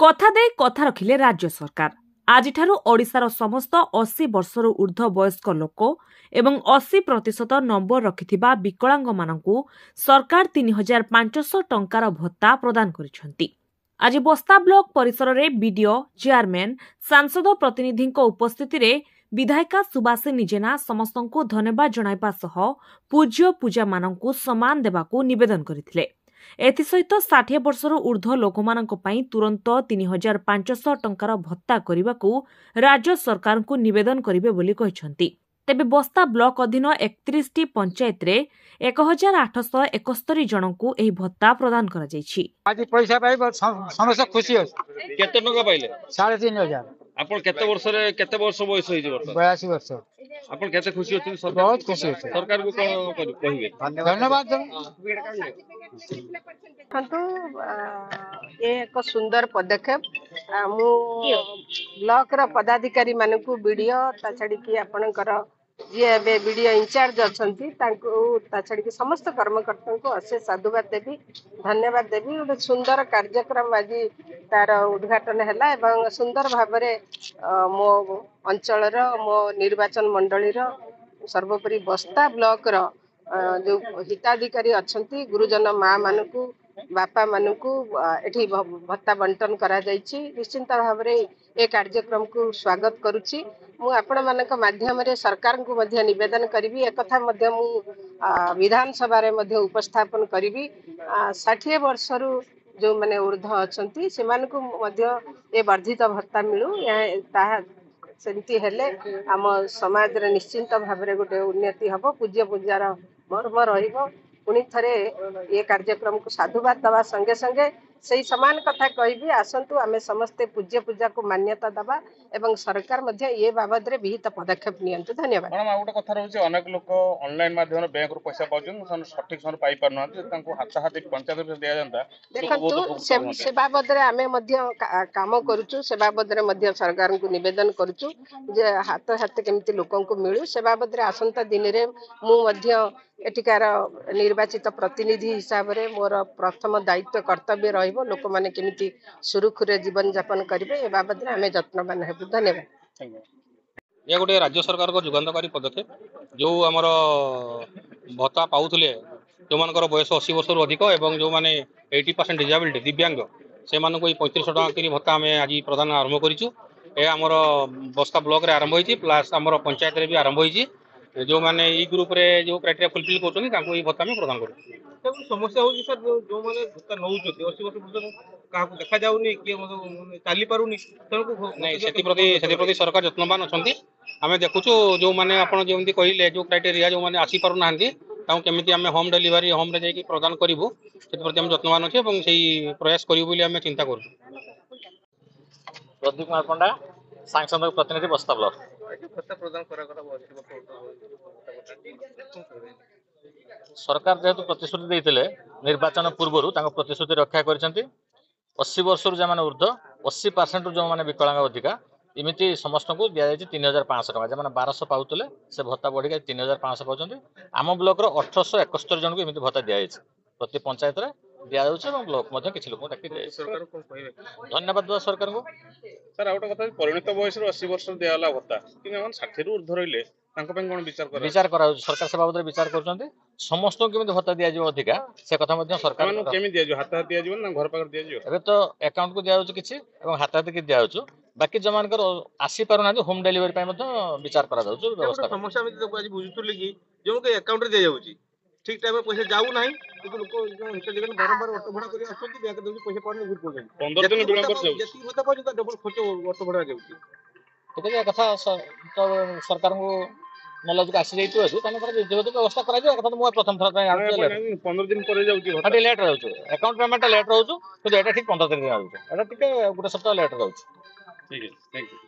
कथा दे कथा रखिले राज्य सरकार। आज ओडिशार समस्त 80 वर्षर ऊर्ध्व वयस्क लोक एवं 80% नंबर रखिथिबा विकलांग मानकु सरकार 3500 टंकार भत्ता प्रदान करिसेंती। आज बस्ता ब्लॉक परिसर में बीडीओ चेयरमैन सांसद प्रतिनिधि उपस्थिति रे विधायिका सुबासिनी जेना समस्तंकु धन्यवाद जणाइबा सह पूज्य पूजा मानकु सम्मान देबाकु निवेदन करथिले। एथिसहित 60 वर्षर ऊर्ध्व लोकमानंक पई तुरंत 3500 टंकार भत्ता करिबाकु राज्य सरकार को निवेदन करिवे बोली कहिसंती। तेबे बस्ता ब्लॉक अधीन 31 टी पंचायत रे 1871 जनकु एही भत्ता प्रदान करा जायछि। आज पैसा पाइ समस्त खुशी हो। केते टका पाइले? 3500। आपण केते वर्ष रे केते वर्ष बयस होई जे? 82 वर्ष। आपण केते खुशी होछि? सरकार बहुत खुशी होछि। सरकार को कोन कहिबे? धन्यवाद। किंतु ये एक सुंदर पदक्षेप मु ब्लॉक रा पदाधिकारी मानकु वीडियो ता छडी कि आपनकर जे बे वीडियो इंचार्ज अछंती तांको ता छडी कि समस्त कर्मकर्ता को अशेष साधुवाद देबी, धन्यवाद देबी। एक सुंदर कार्यक्रम आज तार उद्घाटन हैला एवं सुंदर भाबरे मो अंचल रो मो निर्वाचन मंडली रो सर्वोपरि बस्ता ब्लॉक रो जो हिताधिकारी अछंती गुरुजन माँ मानकु बापा मानकु एठी भत्ता बंटन करा जायछि। निश्चिंत भाबरे ए कार्यक्रम को स्वागत करूछि। मु आपण मानक माध्यम रे सरकार को मध्य निवेदन करिवि, एक कथा मध्य मु विधान सभा रे मध्य उपस्थापन करिवि। 60 वर्षरु जो माने ऊर्ध्व अछंती से मानकु मध्य ए वर्धित भत्ता मिलु। ताहा सेंती हेले आम समाज रे निश्चिंत भाबरे गोटे उन्नति हबो, पूज्य पूजार मर्म रहिबो। पुणी थरे ये कार्यक्रम को साधुवाद दवा संगे संगे सही समान कथा कहबी आसंतु आमे समस्ते पूज्य पूजा को मान्यता दबा एवं सरकार मध्य ये बाबद रे विहित पदक्षेप नियंतु। धन्यवाद। हम आ गोटे कथा रहउछि अनेक लोक ऑनलाइन माध्यम बैंक रो पैसा पाउछन सन सठिक सन पाई परना तांको हाथ हाथ पंचायत रे दिया जानता। देखंतु से बाबद रे आमे मध्य काम करूछु, से बाबद रे मध्य सरकार को निवेदन करूछु जे हाथ हाथ केमिति लोकन को मिलु। से बाबद रे आसंता दिन रे मु मध्य एटिकार निर्वाचित प्रतिनिधि हिसाब रे मोर प्रथम दायित्व कर्तव्य रहिबो लोक माने केमिति सुरखुरे जीवन यापन करिवे ए बाबद रे हमें यत्नवान हेबु। धन्यवाद। ये गोटे राज्य सरकार को जुगान्तकारी पदक्षेप जो आमर भत्ता पाउथिले जो मानकर बयस 80 वर्ष अधिक एवं जो माने 80% डिजेबिलिटी दिव्यांग से मानको 3500 टका करी भत्ता हमें आज प्रदान आरंभ करिछु। ए आमर बस्ता ब्लॉक रे आरंभ होईची प्लस आमर पंचायत रे भी आरंभ होईची। जो माने ई ग्रुप रे जो क्राइटेरिया फुलफिल करछन ताको ई भत्ता में प्रदान करू। समस्या होची सर जो माने भत्ता नउछथि 80 वर्ष पर्यंत काको देखा जाउनी कि चाली पारुनी तनको नै सेति प्रति सरकार यत्नवान अछंती। आमे देखुछु जो माने आपण जेमति कहिले जो क्राइटेरिया जो माने आसी पारु नाहंती ताऊ केमिति आमे होम डिलीवरी होम रे जाई प्रदान करिवु सेति प्रति हम यत्नवान अछि एवं सेही प्रयास करिवु बोली आमे चिंता करू। प्रदीप कुमार पंडा सांसद प्रतिनिधि बस्ता ब्लॉक। सरकार जेहेतु प्रतिश्रुति देइतिले निर्वाचन पूर्व प्रतिश्रुति रक्षा करिसेंती। 80 वर्ष जो माने ऊर्ध्व 80% जो माने विकलांग अधिका इमिति समस्त को दिया जायछि 3500 टका। जे माने 1200 पाउतले से भत्ता बढ़ी के 3500 पाउछंती। आम ब्लॉक रो 1871 जन को इमिति भत्ता दिया जायछि प्रति पंचायत रे दिया जाउछ एवं ब्लॉक मध्ये किछि लोक डाकि दे। सरकार को कहबे धन्यवाद दो सरकार को। सर आउट कथा परिणत बयस रो 80 वर्ष दियाला भत्ता कि मन 60 रु ऊर्ध्व रहिले तांको पे कोन विचार करा सरकार से बाबद विचार करछंती। समस्त को केमिति भत्ता दिया जो अधिका से कथा मध्ये सरकार माने केमि दिया जो हाथ हाथ दिया जो ना घर पाकर दिया जो एबे तो अकाउंट को दिया जाउछ किछि एवं हाथ हाथ के दिया जाउछ। बाकी जो मानकर आसी पारु ना होम डिलीवरी पय मध्ये विचार करा जाउछ व्यवस्था। समस्या में तो आज बुझुतले कि जो के अकाउंट रे दिया जाउची ठीक टाइम में पैसा जाऊ नाही कि लोक जो हित जगन बारंबार ऑटो भाड़ा करी आछंती बैंक दउची पैसा पाने गुड कोजन 15 दिन विलंब कर जाउ जति भत्ता पाउ त डबल खर्च ऑटो भाड़ा जाउची। तो ये कथा तो सरकार को नॉलेज का आसी जाइतो अछि तने पर जो व्यवस्था करा जो कथा मु प्रथम थर पय 15 दिन पर जाउची हटे लेट रहउछ अकाउंट पेमेंट लेट रहउछ तो एटा ठीक 15 दिन रहउछ एटा ठीक गोटे सप्ताह लेट रहउछ। ठीक है थैंक यू।